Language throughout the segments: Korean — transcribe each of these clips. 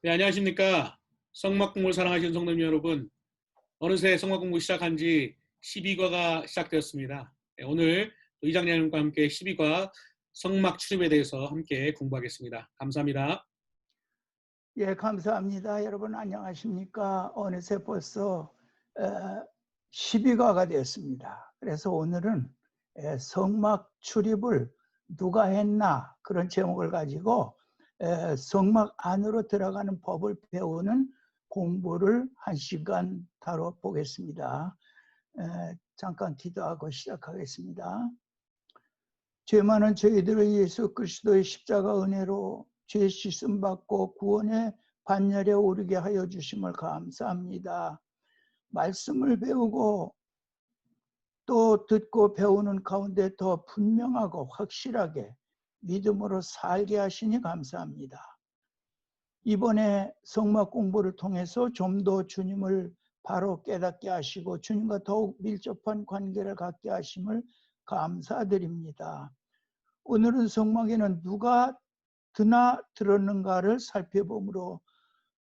네, 안녕하십니까. 성막 공부를 사랑하시는 성도님 여러분. 어느새 성막 공부 시작한 지 12과가 시작되었습니다. 네, 오늘 이장님과 함께 12과 성막 출입에 대해서 함께 공부하겠습니다. 감사합니다. 예, 감사합니다. 여러분 안녕하십니까? 어느새 벌써 12과가 되었습니다. 그래서 오늘은 성막 출입을 누가 했나 그런 제목을 가지고 성막 안으로 들어가는 법을 배우는 공부를 1시간 다뤄보겠습니다. 잠깐 기도하고 시작하겠습니다. 죄 많은 저희들을 예수 그리스도의 십자가 은혜로 죄 씻음 받고 구원의 반열에 오르게 하여 주심을 감사합니다. 말씀을 배우고 또 듣고 배우는 가운데 더 분명하고 확실하게 믿음으로 살게 하시니 감사합니다. 이번에 성막 공부를 통해서 좀 더 주님을 바로 깨닫게 하시고 주님과 더욱 밀접한 관계를 갖게 하심을 감사드립니다. 오늘은 성막에는 누가 드나 들었는가를 살펴보므로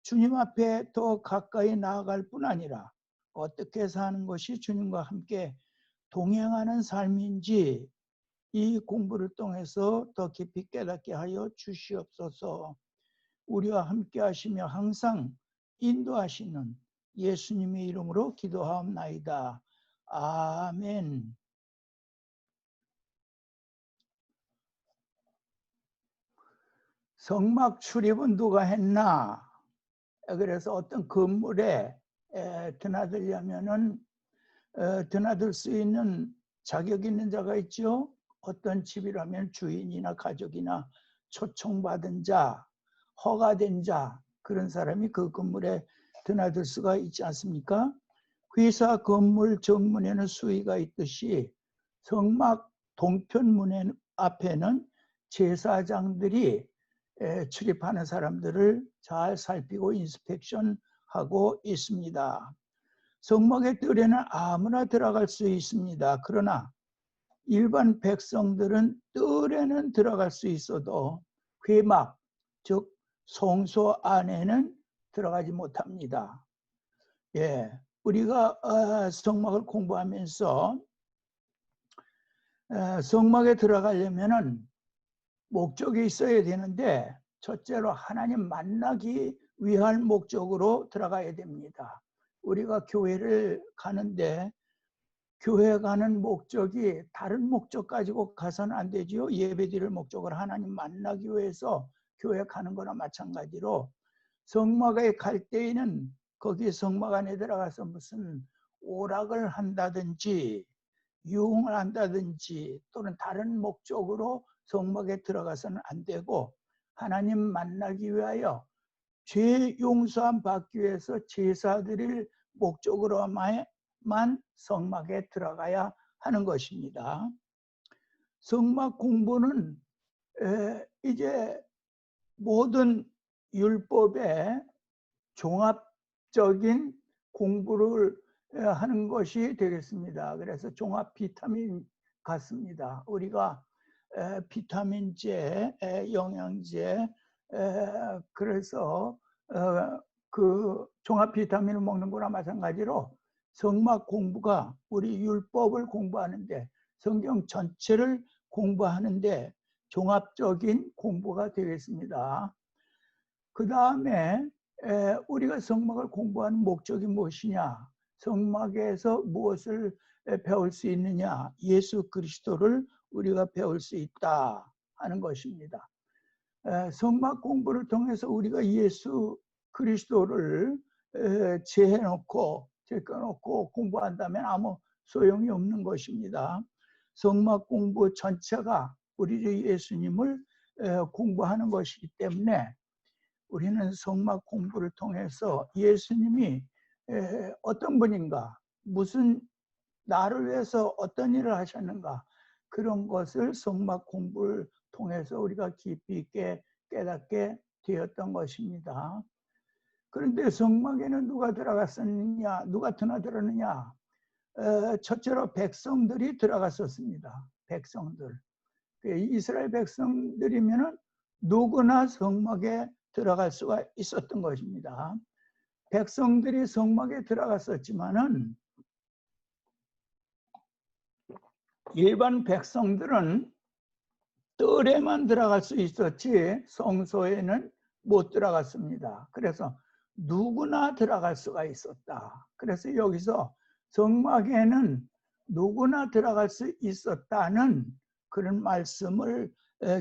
주님 앞에 더 가까이 나아갈 뿐 아니라 어떻게 사는 것이 주님과 함께 동행하는 삶인지 이 공부를 통해서 더 깊이 깨닫게 하여 주시옵소서. 우리와 함께 하시며 항상 인도하시는 예수님의 이름으로 기도하옵나이다. 아멘. 성막 출입은 누가 했나? 그래서 어떤 건물에 드나들려면은 드나들 수 있는 자격 있는 자가 있죠. 어떤 집이라면 주인이나 가족이나 초청받은 자, 허가된 자, 그런 사람이 그 건물에 드나들 수가 있지 않습니까? 회사 건물 정문에는 수위가 있듯이 성막 동편문 앞에는 제사장들이 출입하는 사람들을 잘 살피고 인스펙션하고 있습니다. 성막의 뜰에는 아무나 들어갈 수 있습니다. 그러나 일반 백성들은 뜰에는 들어갈 수 있어도 회막, 즉 성소 안에는 들어가지 못합니다. 예, 우리가 성막을 공부하면서 성막에 들어가려면은 목적이 있어야 되는데 첫째로 하나님 만나기 위한 목적으로 들어가야 됩니다. 우리가 교회를 가는데 교회 가는 목적이 다른 목적 가지고 가서는 안 되지요. 예배드릴 목적을 하나님 만나기 위해서 교회 가는 거나 마찬가지로 성막에 갈 때에는 거기 성막 안에 들어가서 무슨 오락을 한다든지 유흥을 한다든지 또는 다른 목적으로 성막에 들어가서는 안 되고 하나님 만나기 위하여 죄 용서함 받기 위해서 제사 드릴 목적으로만 성막에 들어가야 하는 것입니다. 성막 공부는 이제 모든 율법의 종합적인 공부를 하는 것이 되겠습니다. 그래서 종합 비타민 같습니다. 우리가 비타민제, 영양제, 그래서 그 종합 비타민을 먹는 거나 마찬가지로 성막 공부가 우리 율법을 공부하는데 성경 전체를 공부하는데 종합적인 공부가 되겠습니다. 그 다음에 우리가 성막을 공부하는 목적이 무엇이냐? 성막에서 무엇을 배울 수 있느냐? 예수 그리스도를 우리가 배울 수 있다 하는 것입니다. 성막 공부를 통해서 우리가 예수 그리스도를 제껴놓고 공부한다면 아무 소용이 없는 것입니다. 성막 공부 전체가 우리 예수님을 공부하는 것이기 때문에 우리는 성막 공부를 통해서 예수님이 어떤 분인가, 무슨 나를 위해서 어떤 일을 하셨는가, 그런 것을 성막 공부를 통해서 우리가 깊이 있게 깨닫게 되었던 것입니다. 그런데 성막에는 누가 들어갔었느냐, 누가 드나들었느냐? 첫째로 백성들이 들어갔었습니다. 백성들. 이스라엘 백성들이면은 누구나 성막에 들어갈 수가 있었던 것입니다. 백성들이 성막에 들어갔었지만은 일반 백성들은 뜰에만 들어갈 수 있었지 성소에는 못 들어갔습니다. 그래서 누구나 들어갈 수가 있었다. 그래서 여기서 성막에는 누구나 들어갈 수 있었다는 그런 말씀을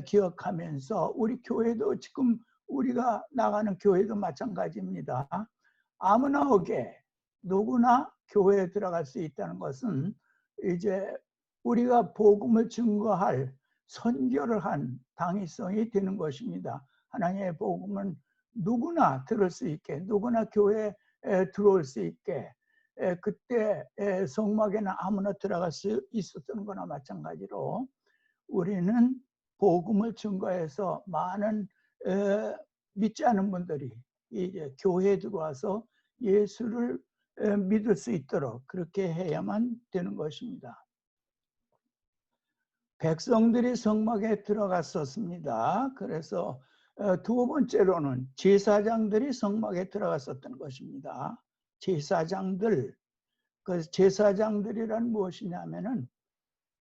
기억하면서 우리 교회도 지금 우리가 나가는 교회도 마찬가지입니다. 아무나 오게 누구나 교회에 들어갈 수 있다는 것은 이제 우리가 복음을 증거할 선교를 한 당위성이 되는 것입니다. 하나님의 복음은 누구나 들을 수 있게, 누구나 교회에 들어올 수 있게, 그때 성막에는 아무나 들어갈 수 있었던 거나 마찬가지로 우리는 복음을 증거해서 많은 믿지 않은 분들이 이제 교회에 들어와서 예수를 믿을 수 있도록 그렇게 해야만 되는 것입니다. 백성들이 성막에 들어갔었습니다. 그래서 두 번째로는 제사장들이 성막에 들어갔었던 것입니다. 제사장들, 그 제사장들이란 무엇이냐면은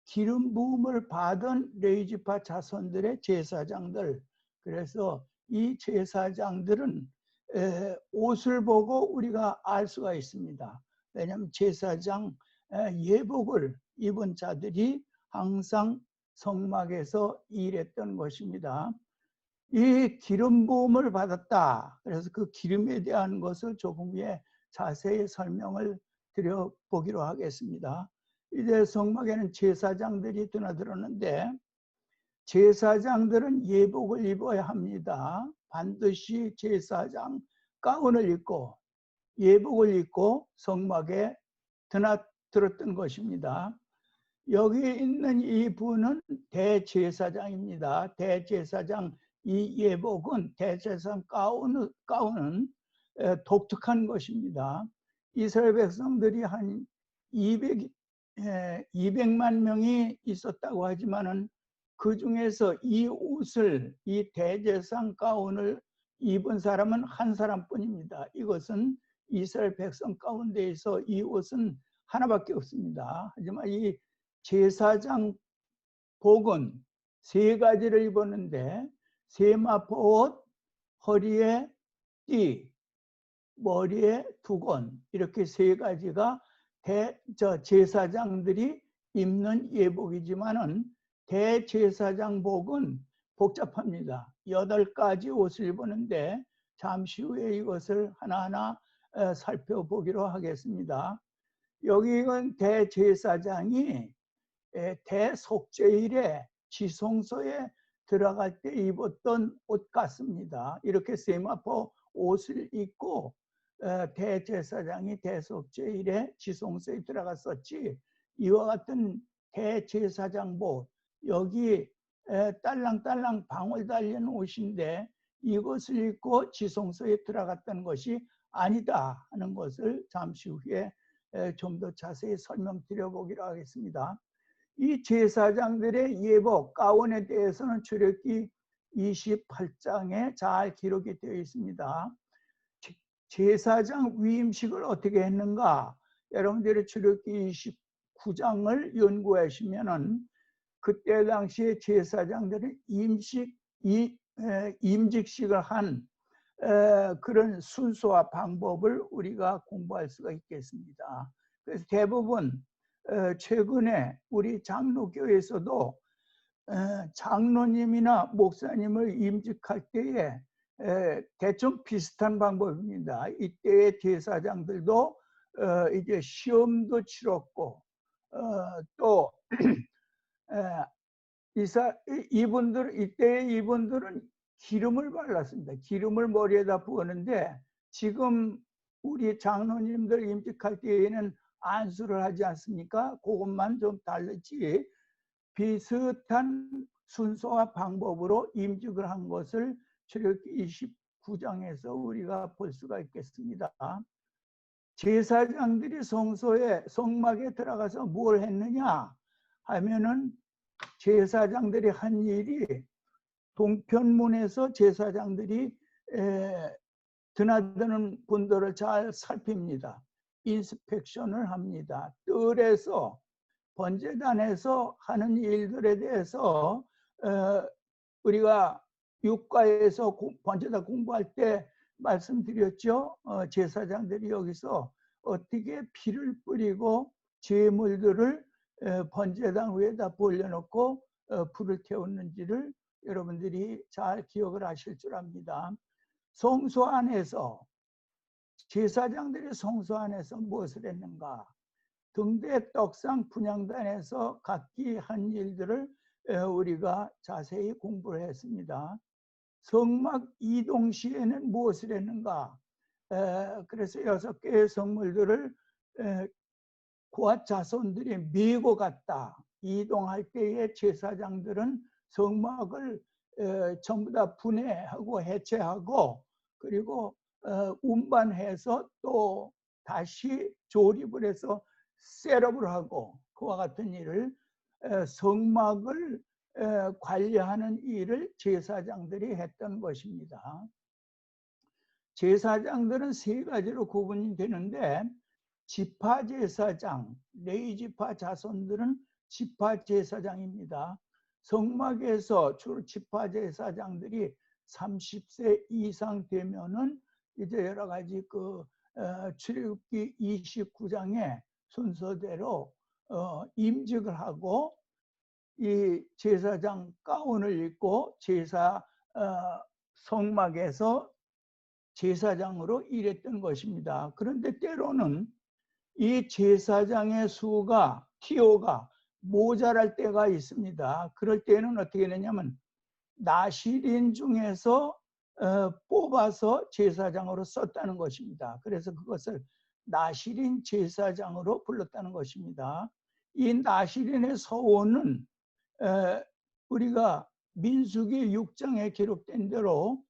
기름 부음을 받은 레위지파 자손들의 제사장들. 그래서 이 제사장들은 옷을 보고 우리가 알 수가 있습니다. 왜냐하면 제사장 예복을 입은 자들이 항상 성막에서 일했던 것입니다. 이 기름 부음을 받았다. 그래서 그 기름에 대한 것을 조금 후에 자세히 설명을 드려보기로 하겠습니다. 이제 성막에는 제사장들이 드나들었는데 제사장들은 예복을 입어야 합니다. 반드시 제사장 가운을 입고 예복을 입고 성막에 드나들었던 것입니다. 여기 있는 이 분은 대제사장입니다. 대제사장 이 예복은 대제사장 가운은 독특한 것입니다. 이스라엘 백성들이 한 200만 명이 있었다고 하지만은 그 중에서 이 옷을, 이 대제사장 가운을 입은 사람은 한 사람뿐입니다. 이것은 이스라엘 백성 가운데에서 이 옷은 하나밖에 없습니다. 하지만 이 제사장 복은 세 가지를 입었는데 세마포 옷, 허리에 띠, 머리에 두건, 이렇게 세 가지가 제사장들이 입는 예복이지만은 대제사장 복은 복잡합니다. 8가지 옷을 입었는데 잠시 후에 이것을 하나하나 살펴보기로 하겠습니다. 여기는 대제사장이 대속죄일에 지성소에 들어갈 때 입었던 옷 같습니다. 이렇게 세마포 옷을 입고 대제사장이 대속죄일에 지성소에 들어갔었지, 이와 같은 대제사장복, 여기 딸랑딸랑 방울 달린 옷인데 이것을 입고 지성소에 들어갔던 것이 아니다 하는 것을 잠시 후에 좀 더 자세히 설명드려 보기로 하겠습니다. 이 제사장들의 예복, 가운에 대해서는 출애굽기 28장에 잘 기록이 되어 있습니다. 제사장 위임식을 어떻게 했는가? 여러분들이 출애굽기 29장을 연구하시면은 그때 당시에 제사장들은 임직식을 한 그런 순서와 방법을 우리가 공부할 수가 있겠습니다. 그래서 대부분 최근에 우리 장로교에서도 장로님이나 목사님을 임직할 때에 대충 비슷한 방법입니다. 이때의 제사장들도 이제 시험도 치렀고 또 이때의 이분들은 기름을 발랐습니다. 기름을 머리에다 부었는데 지금 우리 장로님들 임직할 때에는 안수를 하지 않습니까? 그것만 좀 다르지 비슷한 순서와 방법으로 임직을 한 것을 출애굽기 29장에서 우리가 볼 수가 있겠습니다. 제사장들이 성막에 들어가서 뭘 했느냐 하면은 제사장들이 한 일이 동편문에서 제사장들이 드나드는 분들을 잘 살핍니다. 인스펙션을 합니다. 뜰에서 번제단에서 하는 일들에 대해서 우리가 육가에서 번제단 공부할 때 말씀드렸죠. 제사장들이 여기서 어떻게 피를 뿌리고 제물들을 번제단 위에다 올려놓고 불을 태웠는지를 여러분들이 잘 기억을 하실 줄 압니다. 성소 안에서 제사장들이 성소 안에서 무엇을 했는가? 등대 떡상 분향단에서 각기 한 일들을 우리가 자세히 공부를 했습니다. 성막 이동 시에는 무엇을 했는가? 그래서 6개의 성물들을 고앗 자손들이 메고 갔다. 이동할 때에 제사장들은 성막을 전부 다 분해하고 해체하고 그리고 운반해서 또 다시 조립을 해서 셋업을 하고 그와 같은 일을 성막을 관리하는 일을 제사장들이 했던 것입니다. 제사장들은 3가지로 구분이 되는데 지파제사장, 레위지파 자손들은 지파제사장입니다. 성막에서 주로 지파제사장들이 30세 이상 되면은 이제 여러 가지 출애굽기 29장의 순서대로 임직을 하고 이 제사장 가운을 입고 성막에서 제사장으로 일했던 것입니다. 그런데 때로는 이 제사장의 수가 티오가 모자랄 때가 있습니다. 그럴 때는 어떻게 되냐면 나실인 중에서 뽑아서 제사장으로 썼다는 것입니다. 그래서 그것을 나실인 제사장으로 불렀다는 것입니다. 이 나실인의 서원은 우리가 민수기 6장에 기록된 대로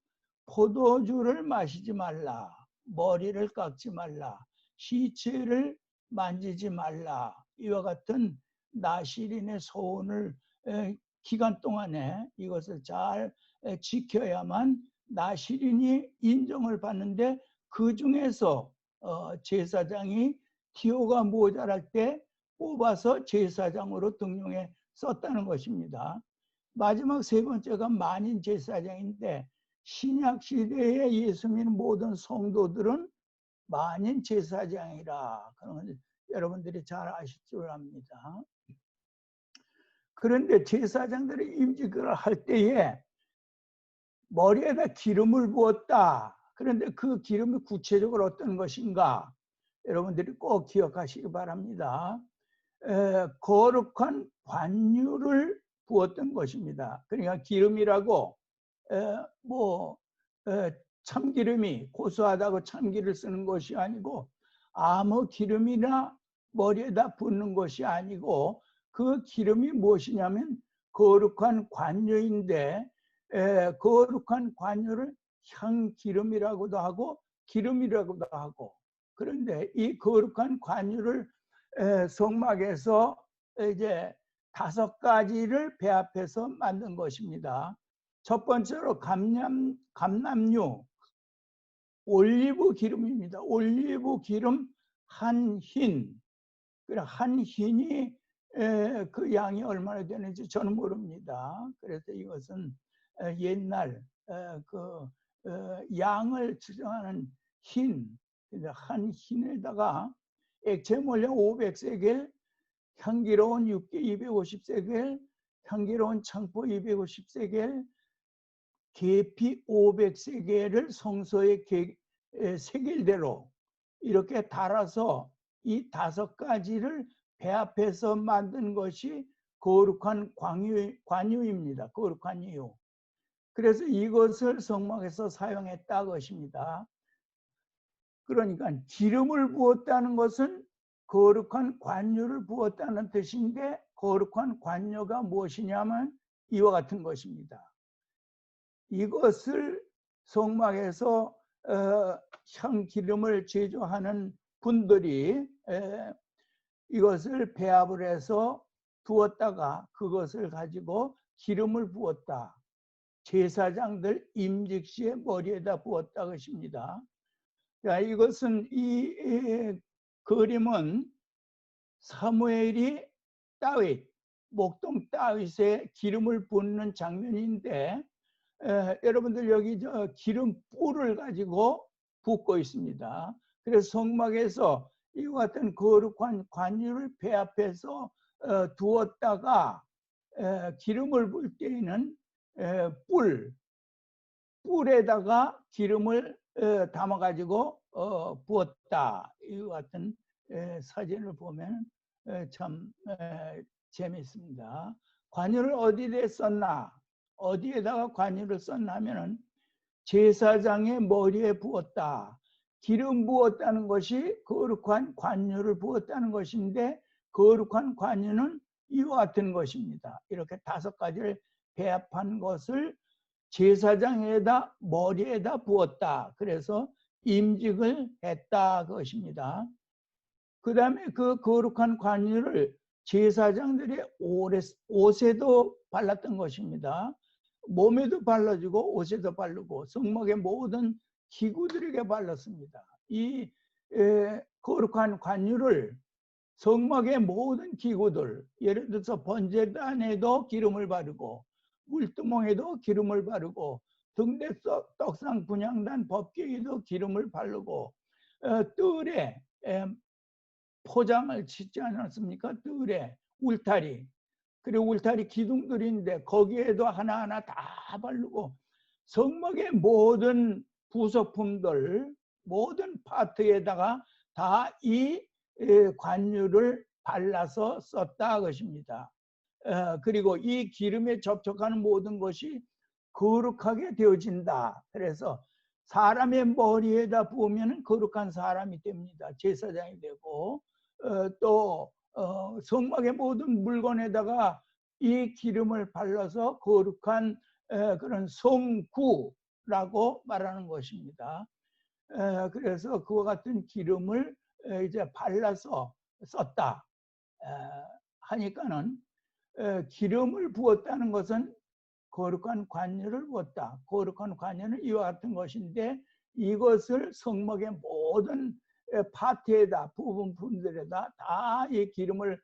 포도주를 마시지 말라, 머리를 깎지 말라, 시체를 만지지 말라, 이와 같은 나실인의 소원을 기간 동안에 이것을 잘 지켜야만 나실인이 인정을 받는데, 그 중에서 제사장이 티오가 모자랄 때 뽑아서 제사장으로 등용해 썼다는 것입니다. 마지막 3번째가 만인 제사장인데, 신약 시대에 예수 믿는 모든 성도들은 만인 제사장이라, 그러면 여러분들이 잘 아실 줄 압니다. 그런데 제사장들이 임직을 할 때에 머리에다 기름을 부었다. 그런데 그 기름이 구체적으로 어떤 것인가? 여러분들이 꼭 기억하시기 바랍니다. 거룩한 관유를 부었던 것입니다. 그러니까 기름이라고 참기름이 고소하다고 참기를 쓰는 것이 아니고 아무 기름이나 머리에다 붓는 것이 아니고, 그 기름이 무엇이냐면 거룩한 관유인데, 거룩한 관유를 향기름이라고도 하고 기름이라고도 하고, 그런데 이 거룩한 관유를 성막에서 이제 5가지를 배합해서 만든 것입니다. 첫 번째로 감람류, 올리브 기름입니다. 올리브 기름 한 흰. 한 흰이 그 양이 얼마나 되는지 저는 모릅니다. 그래서 이것은 옛날 양을 측정하는 흰, 한 흰에다가 액체 물량 500세겔, 향기로운 육개 250세겔, 향기로운 창포 250세겔, 계피 500세겔을 성소의 세겔대로 이렇게 달아서 이 5가지를 배합해서 만든 것이 거룩한 관유입니다. 거룩한 이유. 그래서 이것을 성막에서 사용했다 것입니다. 그러니까 기름을 부었다는 것은 거룩한 관유를 부었다는 뜻인데, 거룩한 관유가 무엇이냐면 이와 같은 것입니다. 이것을 성막에서 향기름을 제조하는 분들이 이것을 배합을 해서 두었다가 그것을 가지고 기름을 부었다. 제사장들 임직 시에 머리에다 부었다 것입니다. 자, 이것은 이 그림은 사무엘이 다윗, 목동 다윗에 기름을 붓는 장면인데 여러분들 여기 기름 뿔을 가지고 붓고 있습니다. 그래서 성막에서 이와 같은 거룩한 관유를 배 앞에서 두었다가 기름을 불 때에는 뿔에다가 기름을 담아 가지고 부었다. 이와 같은 사진을 보면 참 재미있습니다. 관유를 어디에 썼나? 어디에다가 관유를 썼나 하면은 제사장의 머리에 부었다. 기름 부었다는 것이 거룩한 관유를 부었다는 것인데 거룩한 관유는 이와 같은 것입니다. 이렇게 5가지를 배합한 것을 제사장에다 머리에다 부었다. 그래서 임직을 했다 그것입니다. 그 다음에 그 거룩한 관유를 제사장들의 옷에도 발랐던 것입니다. 몸에도 발라주고 옷에도 바르고 성막의 모든 기구들에게 발랐습니다. 이 거룩한 관유를 성막의 모든 기구들, 예를 들어서 번제단에도 기름을 바르고 물두멍에도 기름을 바르고 등대 떡상 분향단 법궤에도 기름을 바르고 뜰에 포장을 짓지 않았습니까? 뜰에 울타리, 그리고 울타리 기둥들인데 거기에도 하나하나 다 바르고 성막의 모든 부속품들, 모든 파트에다가 다 이 관유를 발라서 썼다 것입니다. 그리고 이 기름에 접촉하는 모든 것이 거룩하게 되어진다. 그래서 사람의 머리에다 부으면 거룩한 사람이 됩니다. 제사장이 되고 또 성막의 모든 물건에다가 이 기름을 발라서 거룩한 그런 성구라고 말하는 것입니다. 그래서 그와 같은 기름을 이제 발라서 썼다 하니까는 기름을 부었다는 것은 거룩한 관유를 부었다. 거룩한 관유는 이와 같은 것인데 이것을 성막의 모든 파트에다 부분들에다 다 이 기름을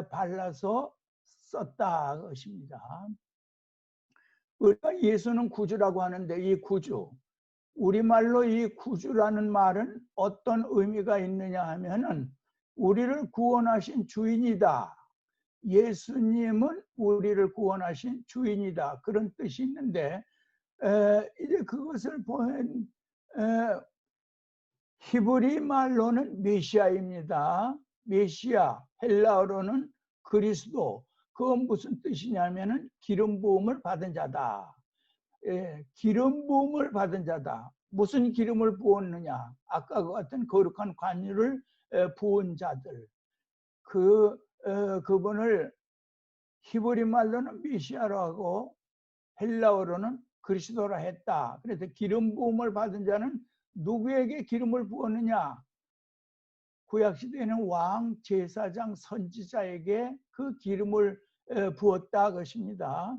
발라서 썼다 것입니다. 우리가 예수는 구주라고 하는데 이 구주, 우리말로 이 구주라는 말은 어떤 의미가 있느냐 하면은 우리를 구원하신 주인이다. 예수님은 우리를 구원하신 주인이다. 그런 뜻이 있는데 이제 그것을 보면 히브리 말로는 메시아입니다. 메시아, 헬라어로는 그리스도. 그건 무슨 뜻이냐면은 기름 부음을 받은 자다. 기름 부음을 받은 자다. 무슨 기름을 부었느냐? 아까 그 같은 거룩한 관유를 부은 자들. 그분을 히브리 말로는 메시아라고 헬라어로는 그리스도라 했다. 그래서 기름 부음을 받은 자는 누구에게 기름을 부었느냐? 구약시대에는 왕, 제사장, 선지자에게 그 기름을 부었다 것입니다.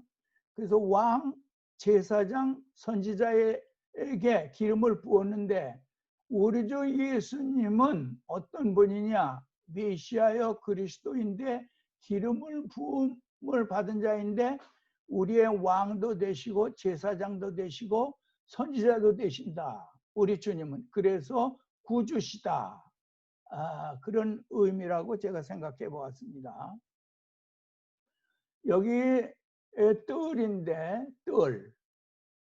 그래서 왕, 제사장, 선지자에게 기름을 부었는데 우리 주 예수님은 어떤 분이냐? 메시아여 그리스도인데 기름을 부음을 받은 자인데 우리의 왕도 되시고 제사장도 되시고 선지자도 되신다. 우리 주님은. 그래서 구주시다. 그런 의미라고 제가 생각해 보았습니다. 여기 뜰인데 뜰.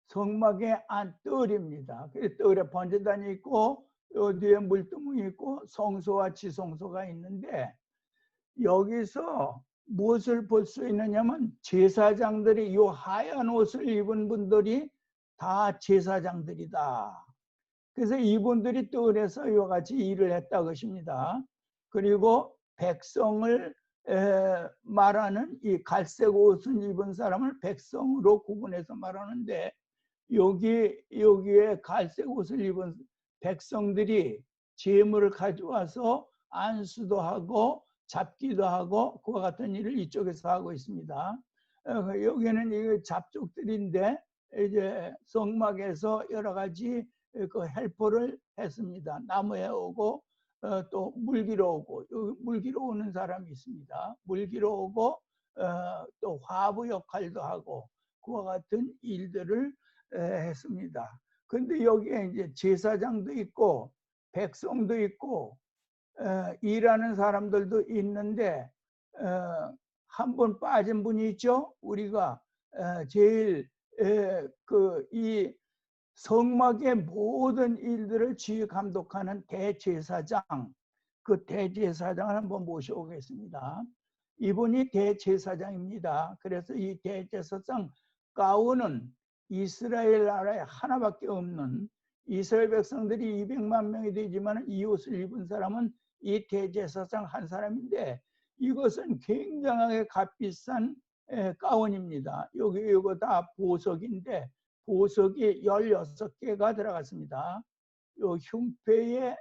성막의 안 뜰입니다. 뜰에 번제단이 있고 뒤에 물두멍이 있고 성소와 지성소가 있는데 여기서 무엇을 볼 수 있느냐면 제사장들이 이 하얀 옷을 입은 분들이 다 제사장들이다. 그래서 이분들이 뜰에서 이와 같이 일을 했다 것입니다. 그리고 백성을 말하는 이 갈색 옷을 입은 사람을 백성으로 구분해서 말하는데 여기에 갈색 옷을 입은 백성들이 제물을 가져와서 안수도 하고 잡기도 하고 그와 같은 일을 이쪽에서 하고 있습니다. 여기는 이 잡족들인데 이제 성막에서 여러 가지 그 헬퍼를 했습니다. 나무에 오고 또 물기로 오고, 물기로 오는 사람이 있습니다. 물기로 오고 또 화부 역할도 하고 그와 같은 일들을 했습니다. 근데 여기에 이제 제사장도 있고 백성도 있고 일하는 사람들도 있는데 한 분 빠진 분이 있죠. 우리가 제일 그 이 성막의 모든 일들을 지휘 감독하는 대제사장, 그 대제사장을 한번 모셔오겠습니다. 이분이 대제사장입니다. 그래서 이 대제사장 가운은 이스라엘 나라에 하나밖에 없는, 이스라엘 백성들이 200만 명이 되지만 이 옷을 입은 사람은 이 대제사장 한 사람인데, 이것은 굉장하게 값비싼 가운입니다. 이거 다 보석인데 보석이 16개가 들어갔습니다. 요 흉패에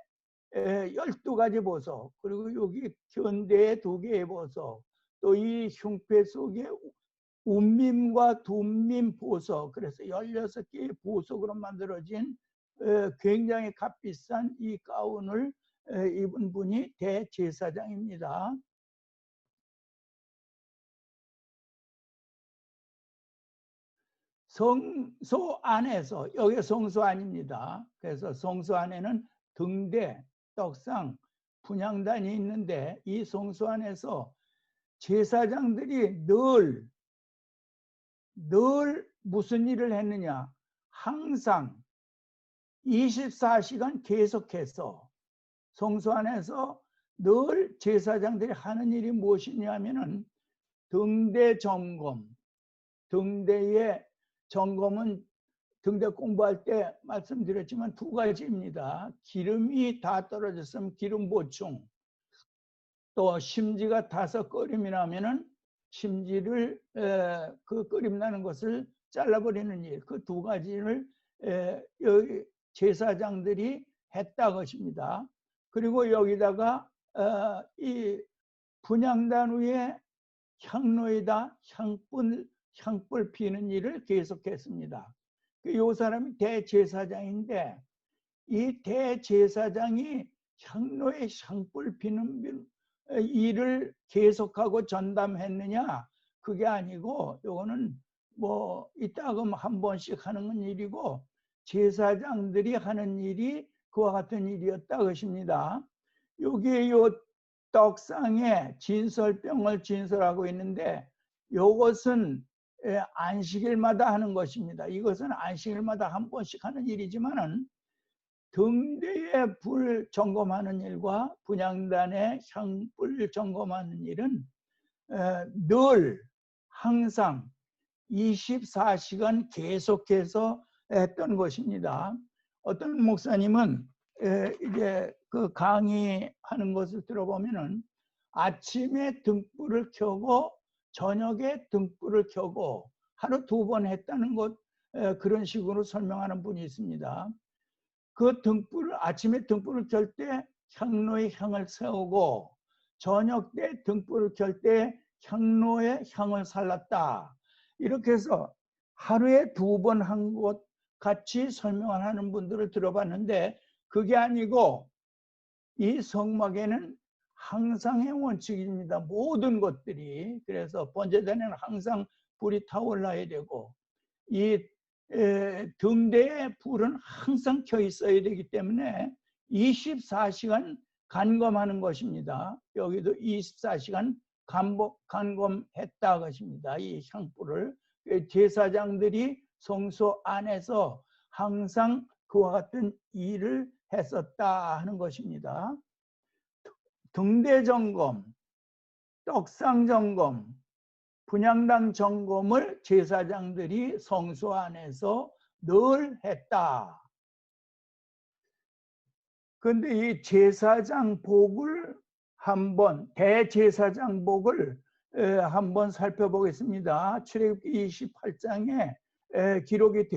12가지 보석, 그리고 여기 견대에 2개의 보석, 또 이 흉패 속에 운밈과 둠밈 보석, 그래서 16개의 보석으로 만들어진 굉장히 값비싼 이 가운을 입은 분이 대제사장입니다. 성소 안에서, 여기 성소 안입니다. 그래서 성소 안에는 등대, 떡상, 분향단이 있는데 이 성소 안에서 제사장들이 늘 무슨 일을 했느냐, 항상 24시간 계속해서 성소 안에서 늘 제사장들이 하는 일이 무엇이냐면은 등대 점검, 등대의 점검은 등대 공부할 때 말씀드렸지만 2가지입니다. 기름이 다 떨어졌으면 기름 보충, 또 심지가 타서 끓임이 나면은 심지를 그 끓임 나는 것을 잘라버리는 일, 그 2가지를 여기 제사장들이 했다 것입니다. 그리고 여기다가 이 분향단 위에 향로에다 향불 피는 일을 계속했습니다. 이 사람이 대제사장인데 이 대제사장이 향로에 향불 피는 일을 계속하고 전담했느냐, 그게 아니고 이거는 뭐 이따금 한 번씩 하는 일이고 제사장들이 하는 일이 그와 같은 일이었다 것입니다. 여기에 요 떡상에 진설병을 진설하고 있는데 이것은 안식일마다 하는 것입니다. 이것은 안식일마다 한 번씩 하는 일이지만은 등대에 불 점검하는 일과 분향단에 향불 점검하는 일은 늘 항상 24시간 계속해서 했던 것입니다. 어떤 목사님은 이제 그 강의하는 것을 들어보면은 아침에 등불을 켜고 저녁에 등불을 켜고 하루 2번 했다는 것, 그런 식으로 설명하는 분이 있습니다. 그 등불을, 아침에 등불을 켤 때 향로에 향을 세우고 저녁 때 등불을 켤 때 향로에 향을 살랐다. 이렇게 해서 하루에 2번 한 것 같이 설명을 하는 분들을 들어봤는데 그게 아니고 이 성막에는 항상의 원칙입니다. 모든 것들이. 그래서 번제단에는 항상 불이 타올라야 되고 이 등대의 불은 항상 켜 있어야 되기 때문에 24시간 간검하는 것입니다. 여기도 24시간 간검했다 것입니다. 이 향불을 제사장들이 성소 안에서 항상 그와 같은 일을 했었다 하는 것입니다. 등대 점검, 떡상 점검, 분향단 점검을 제사장들이 성소 안에서 늘 했다. 그런데 이 제사장복을 한번, 대제사장복을 한번 살펴보겠습니다. 출애굽기 28장에 기록이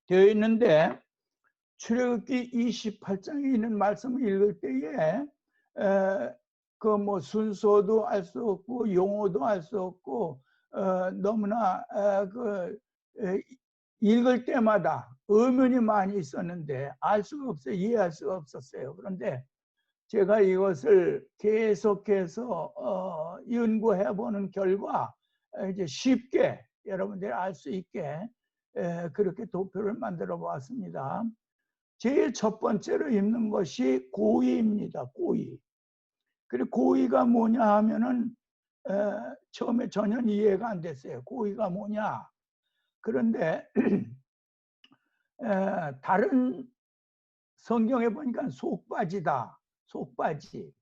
되어 있는데 출애굽기 28장에 있는 말씀을 읽을 때에 그 뭐 순서도 알 수 없고 용어도 알 수 없고 너무나 그 읽을 때마다 의문이 많이 있었는데 알 수가 없어요. 이해할 수가 없었어요. 그런데 제가 이것을 계속해서 연구해 보는 결과 이제 쉽게 여러분들이 알 수 있게 그렇게 도표를 만들어 보았습니다. 제일 첫 번째로 읽는 것이 고의입니다. 고의. 그리고 고의가 뭐냐 하면은 처음에 전혀 이해가 안 됐어요. 고의가 뭐냐. 그런데 다른 성경에 보니까 속바지다. 속바지.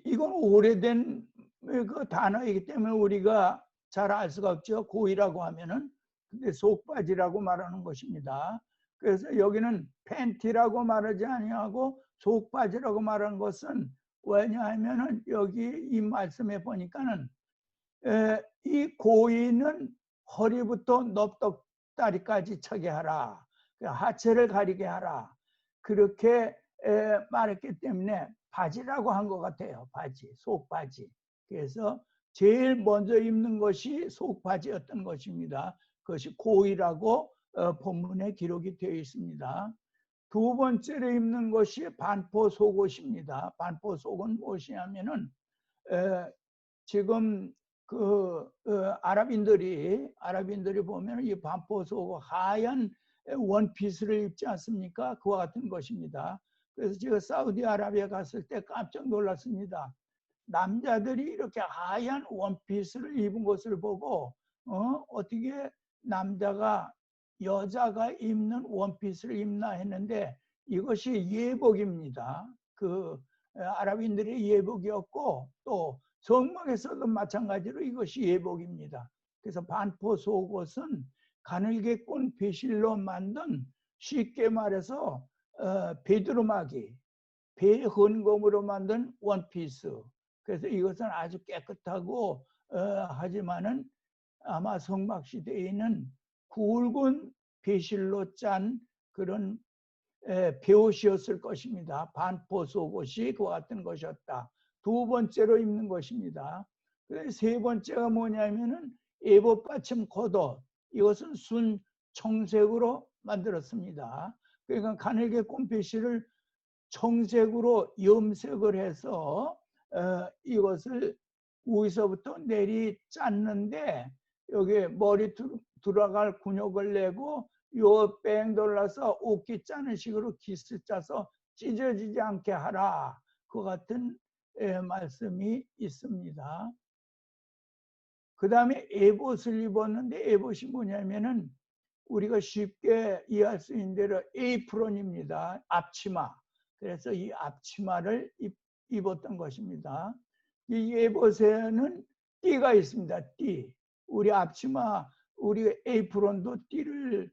이건 오래된 그 단어이기 때문에 우리가 잘 알 수가 없죠. 고의라고 하면은. 근데 속바지라고 말하는 것입니다. 그래서 여기는 팬티라고 말하지 아니하고 속바지라고 말하는 것은 왜냐하면은 여기 이 말씀에 보니까는 이 고의는 허리부터 넙떡다리까지 차게 하라. 하체를 가리게 하라. 그렇게 말했기 때문에 바지라고 한 것 같아요. 바지, 속바지. 그래서 제일 먼저 입는 것이 속바지였던 것입니다. 그것이 고의라고 본문에 기록이 되어 있습니다. 두 번째로 입는 것이 반포 속옷입니다. 반포 속은 무엇이냐면은 지금 아랍인들이 보면 이 반포 속옷 하얀 원피스를 입지 않습니까? 그와 같은 것입니다. 그래서 제가 사우디아라비아 갔을 때 깜짝 놀랐습니다. 남자들이 이렇게 하얀 원피스를 입은 것을 보고 어떻게 남자가 여자가 입는 원피스를 입나 했는데 이것이 예복입니다. 아랍인들의 예복이었고 또 성막에서도 마찬가지로 이것이 예복입니다. 그래서 반포 속옷은 가늘게 꼰 배실로 만든 쉽게 말해서 베드루마기, 배 헌금으로 만든 원피스. 그래서 이것은 아주 깨끗하고 하지만은 아마 성막 시대에는 굵은 배실로 짠 그런 베옷이었을 것입니다. 반포 속옷이 그와 같은 것이었다. 두 번째로 입는 것입니다. 세 번째가 뭐냐면은 에봇 받침 겉옷. 이것은 순 청색으로 만들었습니다. 그러니까 가늘게 꼰 배실을 청색으로 염색을 해서 이것을 위서부터 내리 짰는데 여기 머리 들어갈 근육을 내고 요 뺑 돌라서 옷기 짜는 식으로 기스 짜서 찢어지지 않게 하라. 그 같은 말씀이 있습니다. 그 다음에 에봇을 입었는데 에봇이 뭐냐면은 우리가 쉽게 이해할 수 있는 대로 에이프론입니다. 앞치마. 그래서 이 앞치마를 입었던 것입니다. 이 에봇에는 띠가 있습니다. 띠. 우리 앞치마, 우리 에이프론도 띠를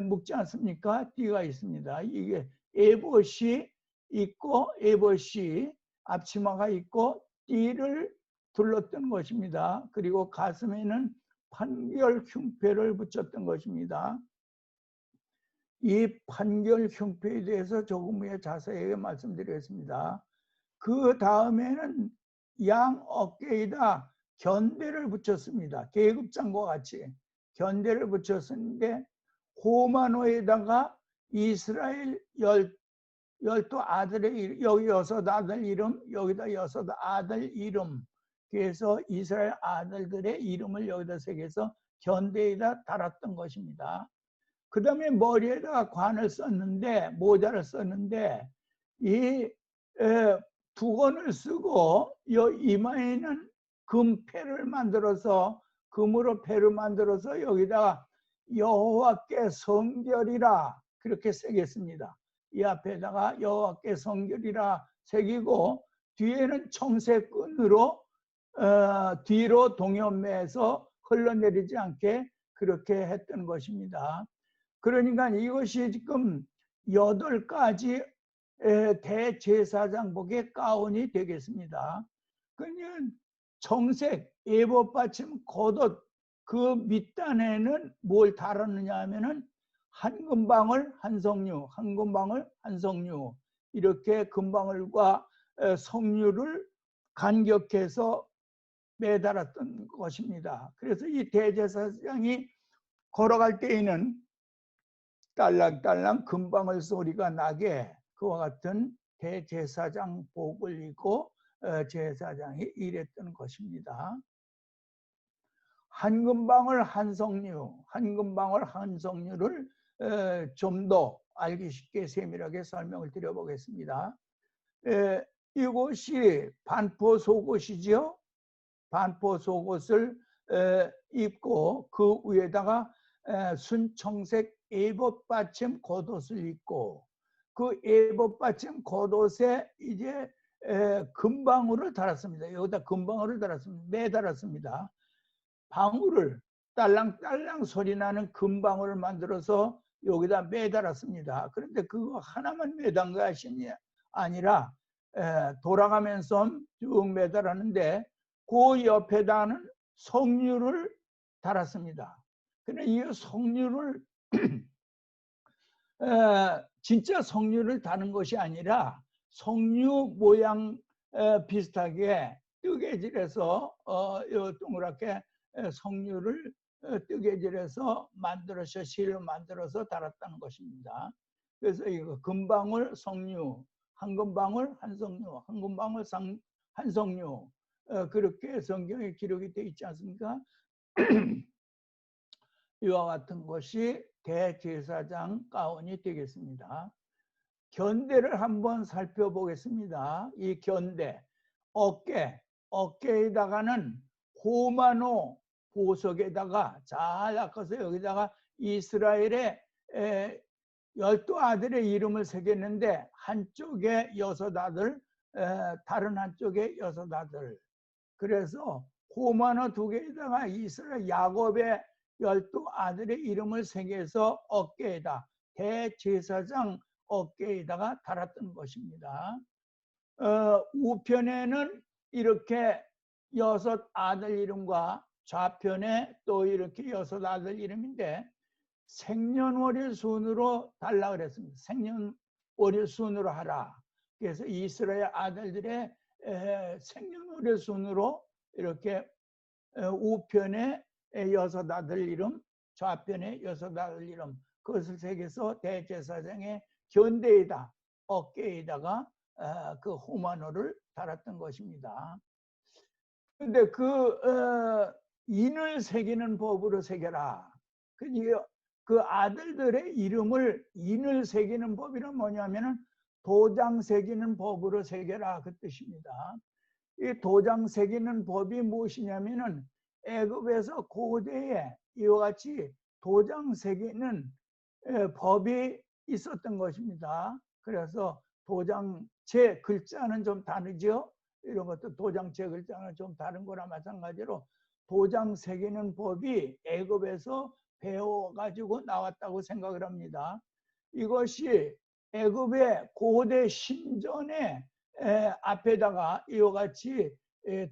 묶지 않습니까? 띠가 있습니다. 이게 에봇이 있고 에봇이 앞치마가 있고 띠를 둘렀던 것입니다. 그리고 가슴에는 판결 흉패를 붙였던 것입니다. 이 판결 흉패에 대해서 조금 후에 자세하게 말씀드리겠습니다. 그 다음에는 양 어깨에다 견대를 붙였습니다. 계급장과 같이 견대를 붙였는데 호마노에다가 이스라엘 12 아들의 여기 6 아들 이름, 여기다 6 아들 이름. 그래서 이스라엘 아들들의 이름을 여기다 새겨서 견대에다 달았던 것입니다. 그 다음에 머리에다가 관을 썼는데, 모자를 썼는데, 이 두건을 쓰고 이마에는 금패를 만들어서, 금으로 패를 만들어서 여기다가 여호와께 성결이라 그렇게 새겼습니다. 이 앞에다가 여호와께 성결이라 새기고 뒤에는 청색 끈으로 뒤로 동여매서 흘러내리지 않게 그렇게 했던 것입니다. 그러니까 이것이 지금 8가지 대제사장복의 가운이 되겠습니다. 그러니까 청색 에봇 받침 겉옷 그 밑단에는 뭘 달았느냐 하면은 한 금방울 한 석류, 한 금방울 한 석류 이렇게 금방울과 석류를 간격해서 매달았던 것입니다. 그래서 이 대제사장이 걸어갈 때에는 딸랑딸랑 금방울 소리가 나게 그와 같은 대제사장 복을 입고 제사장이 일했던 것입니다. 한 금방울 한 성류를 좀 더 알기 쉽게 세밀하게 설명을 드려보겠습니다. 이곳이 반포 속옷이죠. 반포 속옷을 입고 그 위에다가 순청색 에봇받침 겉옷을 입고 그 에봇받침 겉옷에 이제 금방울을 달았습니다. 여기다 금방울을 달았습니다. 매달았습니다. 방울을 딸랑딸랑 소리 나는 금방울을 만들어서 여기다 매달았습니다. 그런데 그거 하나만 매단 것이 아니라 돌아가면서 쭉 매달았는데 그 옆에다는 석류를 달았습니다. 근데 이 석류를 진짜 석류를 다는 것이 아니라 석류 모양 비슷하게 뜨개질해서 동그랗게 석류를 뜨개질해서 만들어서 실로 만들어서 달았다는 것입니다. 그래서 이거 금방울 석류, 한 금방울 한 석류, 한 금방울 한 석류 그렇게 성경에 기록이 되어 있지 않습니까? 이와 같은 것이 대제사장 가운이 되겠습니다. 견대를 한번 살펴보겠습니다. 이 견대, 어깨에다가는 호마노 보석에다가 잘 닦아서 여기다가 이스라엘의 12아들의 이름을 새겼는데 한쪽에 6아들, 다른 한쪽에 6아들. 그래서 호마노 2개에다가 이스라엘 야곱의 12아들의 이름을 새겨서 어깨에다 대제사장 어깨에다가 달았던 것입니다. 우편에는 이렇게 6아들 이름과 좌편에 또 이렇게 6아들 이름인데 생년월일 순으로 달라 그랬습니다. 생년월일 순으로 하라. 그래서 이스라엘 아들들의 생년월일 순으로 이렇게 우편에 6아들 이름, 좌편에 6아들 이름 그것을 새겨서 대제사장의 견대에다 어깨에다가 그 호마노를 달았던 것입니다. 그런데 인을 새기는 법으로 새겨라. 그 아들들의 이름을 인을 새기는 법이란 뭐냐면은 도장 새기는 법으로 새겨라 그 뜻입니다. 이 도장 새기는 법이 무엇이냐면은 애굽에서 고대에 이와 같이 도장 새기는 법이 있었던 것입니다. 그래서 도장체 글자는 좀 다르죠. 이런 것도 도장체 글자는 좀 다른 거나 마찬가지로 도장 새기는 법이 애굽에서 배워가지고 나왔다고 생각을 합니다. 이것이 애굽의 고대 신전의 앞에다가 이와 같이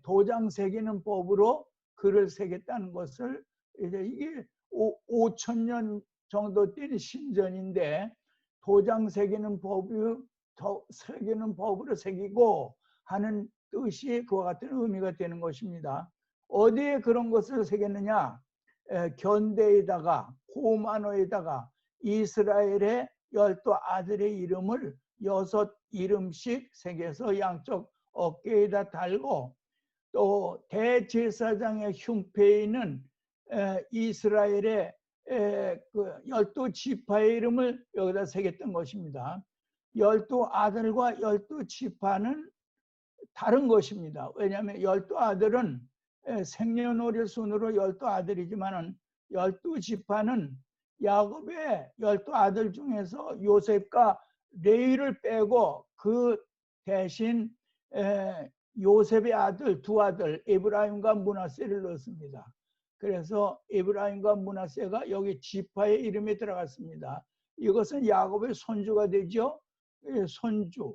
도장 새기는 법으로 글을 새겼다는 것을 이게 5,000년 정도 된 신전인데 도장 새기는 법으로 새기고 하는 뜻이 그와 같은 의미가 되는 것입니다. 어디에 그런 것을 새겼느냐? 견대에다가 호마노에다가 이스라엘의 12아들의 이름을 6이름씩 새겨서 양쪽 어깨에다 달고 또 대제사장의 흉패에 있는 이스라엘의 그 12지파의 이름을 여기다 새겼던 것입니다. 12아들과 12지파는 다른 것입니다. 왜냐하면 12아들은 생년월일 순으로 12아들이지만 12지파는 야곱의 12아들 중에서 요셉과 레위를 빼고 그 대신 요셉의 아들 2아들 에브라임과 므낫세를 넣었습니다. 그래서 에브라임과 므낫세가 여기 지파의 이름에 들어갔습니다. 이것은 야곱의 손주가 되죠. 손주.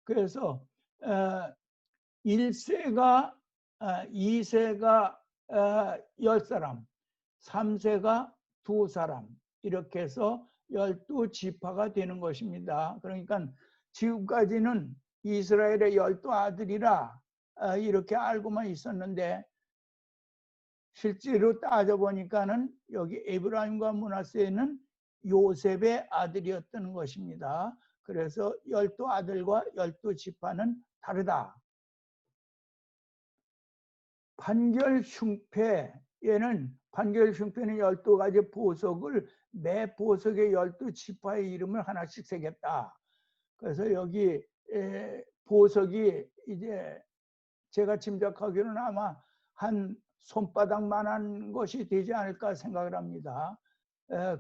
그래서 1세가 2세가 10사람, 3세가 2사람 이렇게 해서 12지파가 되는 것입니다. 그러니까 지금까지는 이스라엘의 12아들이라 이렇게 알고만 있었는데 실제로 따져보니까는 여기 에브라임과 므낫세는 요셉의 아들이었던 것입니다. 그래서 12아들과 12지파는 다르다. 판결흉패, 얘는 판결흉패는 12가지 보석을 매 보석에 12지파의 이름을 하나씩 새겼다. 그래서 여기 보석이 이제 제가 짐작하기로는 아마 한 손바닥만한 것이 되지 않을까 생각을 합니다.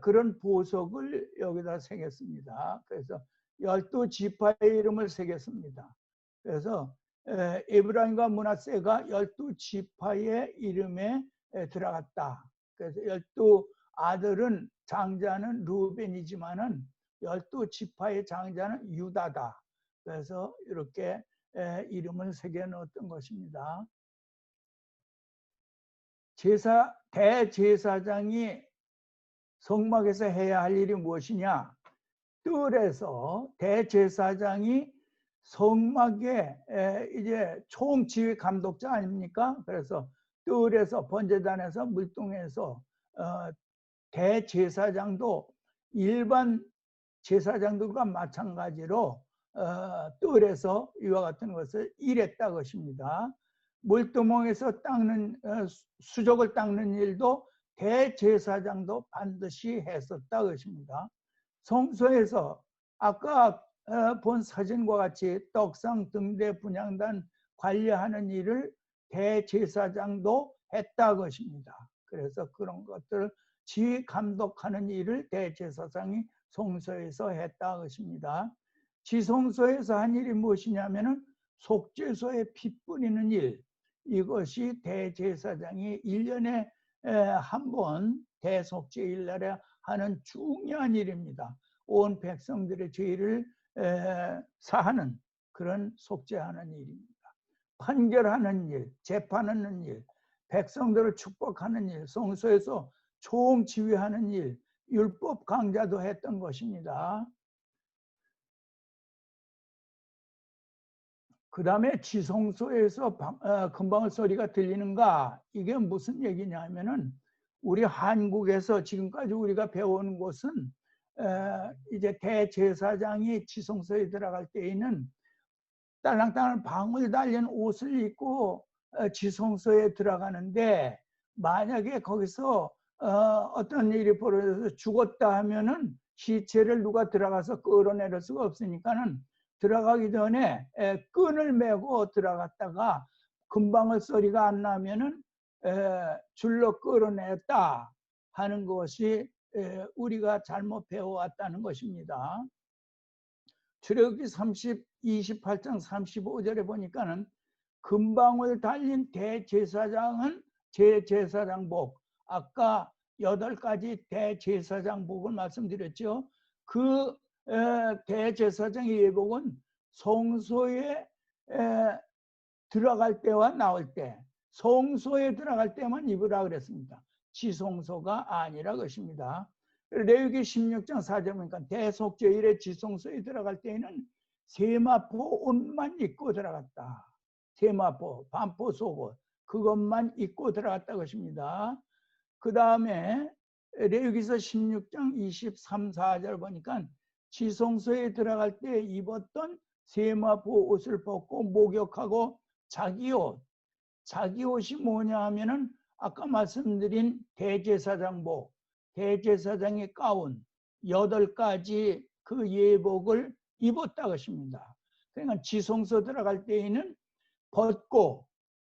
그런 보석을 여기다 새겼습니다. 그래서 12지파의 이름을 새겼습니다. 그래서 에브라임과 므낫세가 12지파의 이름에 들어갔다. 그래서 12아들은 장자는 루벤이지만은 12지파의 장자는 유다다. 그래서 이렇게 이름을 새겨 넣었던 것입니다. 대제사장이 성막에서 해야 할 일이 무엇이냐? 뜰에서 대제사장이 성막의 이제 총지휘 감독자 아닙니까? 그래서 뜰에서 번제단에서 물동에서 대제사장도 일반 제사장들과 마찬가지로 뜰에서 이와 같은 것을 일했다 것입니다. 물두멍에서 닦는 수족을 닦는 일도 대제사장도 반드시 했었다 것입니다. 성소에서 아까 본 사진과 같이 떡상 등대 분향단 관리하는 일을 대제사장도 했다 것입니다. 그래서 그런 것들을 지휘 감독하는 일을 대제사장이 성소에서 했다 것입니다. 지성소에서 한 일이 무엇이냐면은 속죄소에 피 뿌리는 일, 이것이 대제사장이 1년에 한 번 대속죄일날에 하는 중요한 일입니다. 온 백성들의 죄를 사하는 그런 속죄하는 일입니다. 판결하는 일, 재판하는 일, 백성들을 축복하는 일, 성소에서 총지휘하는 일, 율법 강자도 했던 것입니다. 그 다음에 지성소에서 금방울 소리가 들리는가? 이게 무슨 얘기냐면은 우리 한국에서 지금까지 우리가 배워온 것은 이제 대제사장이 지성소에 들어갈 때에는 딸랑딸랑 방울 달린 옷을 입고 지성소에 들어가는데, 만약에 거기서 어떤 일이 벌어져서 죽었다 하면은 시체를 누가 들어가서 끌어내릴 수가 없으니까는 들어가기 전에 끈을 메고 들어갔다가 금방울 소리가 안 나면은 줄로 끌어냈다 하는 것이 우리가 잘못 배워왔다는 것입니다. 출애굽기 28장 35절에 보니까는 금방울 달린 대제사장은 제제사장복, 아까 8가지 대제사장복을 말씀드렸죠. 그 대제사장의 예복은 성소에 들어갈 때와 나올 때, 성소에 들어갈 때만 입으라 그랬습니다. 지성소가 아니라 것입니다. 레위기 16장 4절 보니까 대속죄일에 지성소에 들어갈 때에는 세마포 옷만 입고 들어갔다. 세마포, 반포 속옷, 그것만 입고 들어갔다 것입니다. 그 다음에 레위기서 16장 23, 4절 보니까 지성소에 들어갈 때 입었던 세마포 옷을 벗고 목욕하고 자기 옷이 뭐냐 하면은 아까 말씀드린 대제사장복, 대제사장의 가운 8가지 그 예복을 입었다 것입니다. 그러니까 지성소 들어갈 때에는 벗고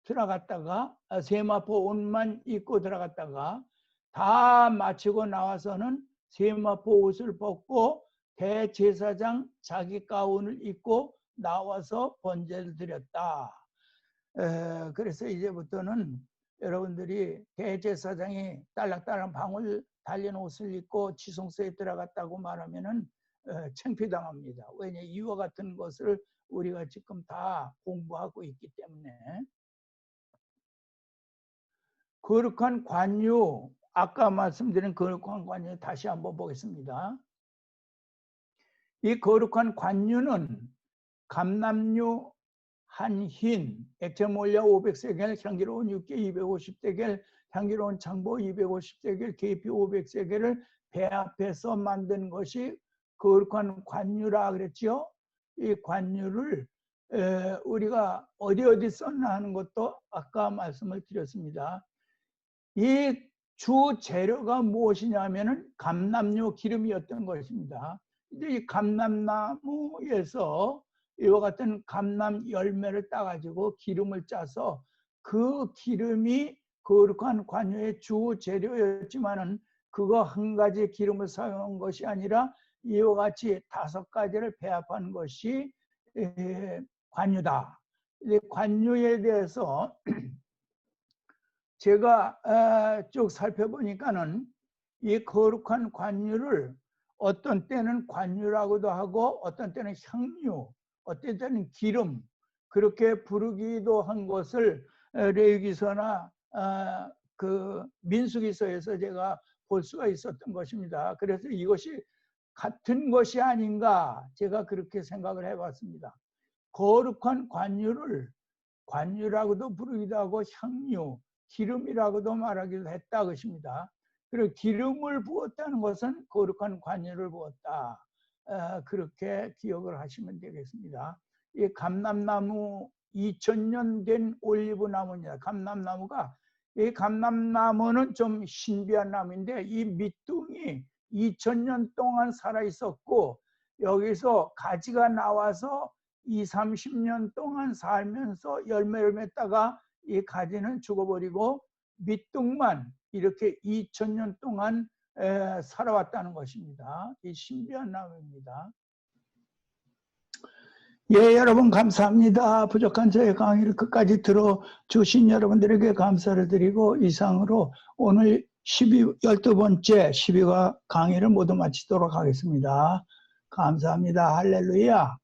들어갔다가 세마포 옷만 입고 들어갔다가 다 마치고 나와서는 세마포 옷을 벗고 대제사장 자기 가운을 입고 나와서 번제를 드렸다. 그래서 이제부터는 여러분들이 대제사장이 딸랑딸랑 방울 달린 옷을 입고 지성소에 들어갔다고 말하면은 창피당합니다. 왜냐, 이와 같은 것을 우리가 지금 다 공부하고 있기 때문에. 거룩한 관유, 아까 말씀드린 거룩한 관유 다시 한번 보겠습니다. 이 거룩한 관유는 감람류 한 흰, 액체몰려 500세겔, 향기로운 육개 250세겔, 향기로운 창보 250세겔, 계피 500세겔을 배합해서 만든 것이 거룩한 관유라 그랬죠. 이 관유를 우리가 어디 썼나 하는 것도 아까 말씀을 드렸습니다. 이 주 재료가 무엇이냐면은 감람류 기름이었던 것입니다. 이제 이 감람나무에서 이와 같은 감람 열매를 따가지고 기름을 짜서 그 기름이 거룩한 관유의 주 재료였지만은 그거 한 가지 기름을 사용한 것이 아니라 이와 같이 5가지를 배합한 것이 관유다. 관유에 대해서 제가 쭉 살펴보니까는 이 거룩한 관유를 어떤 때는 관유라고도 하고 어떤 때는 향유, 어떤 때는 기름 그렇게 부르기도 한 것을 레위기서나 그 민수기서에서 제가 볼 수가 있었던 것입니다. 그래서 이것이 같은 것이 아닌가 제가 그렇게 생각을 해봤습니다. 거룩한 관유를 관유라고도 부르기도 하고 향유, 기름이라고도 말하기도 했다 것입니다. 그리고 기름을 부었다는 것은 거룩한 관유를 부었다. 그렇게 기억을 하시면 되겠습니다. 이 감람나무 2000년 된 올리브 나무입니다. 감람나무가 이 감람나무는 좀 신비한 나무인데 이 밑둥이 2000년 동안 살아 있었고 여기서 가지가 나와서 20-30년 동안 살면서 열매를 맺다가 이 가지는 죽어버리고 밑둥만 이렇게 2000년 동안 살아왔다는 것입니다. 이 신비한 나무입니다. 예, 여러분 감사합니다. 부족한 저의 강의를 끝까지 들어주신 여러분들에게 감사를 드리고 이상으로 오늘 12번째 12과 강의를 모두 마치도록 하겠습니다. 감사합니다. 할렐루야.